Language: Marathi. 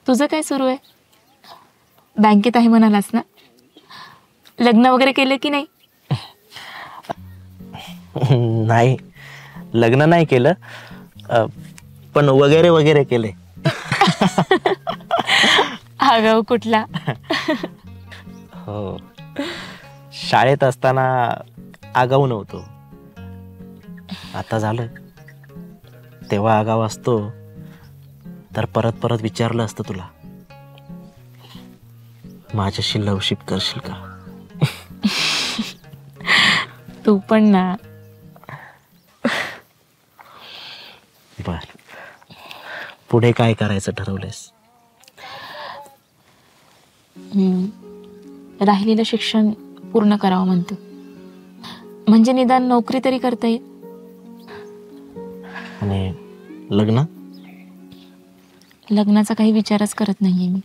तुझं काय सुरू आहे? बँकेत आहे म्हणालास ना? लग्न वगैरे केलं की नाही? नाही, लग्न नाही केलं, पण वगैरे वगैरे केले. आगाऊ कुठला. हो, शाळेत असताना आगाऊ नव्हतो, आता झालं. तेव्हा आगाऊ असतो तर परत परत विचारलं असतं तुला, माझ्याशी लवशिप करशील का? तू पण ना. बर, पुढे काय करायचं ठरवलेस? राहिलेलं शिक्षण पूर्ण करावं म्हणतो, म्हणजे निदान नोकरी तरी करता येईल. आणि लग्न? लग्नाचा काही विचारच करत नाहीये मी.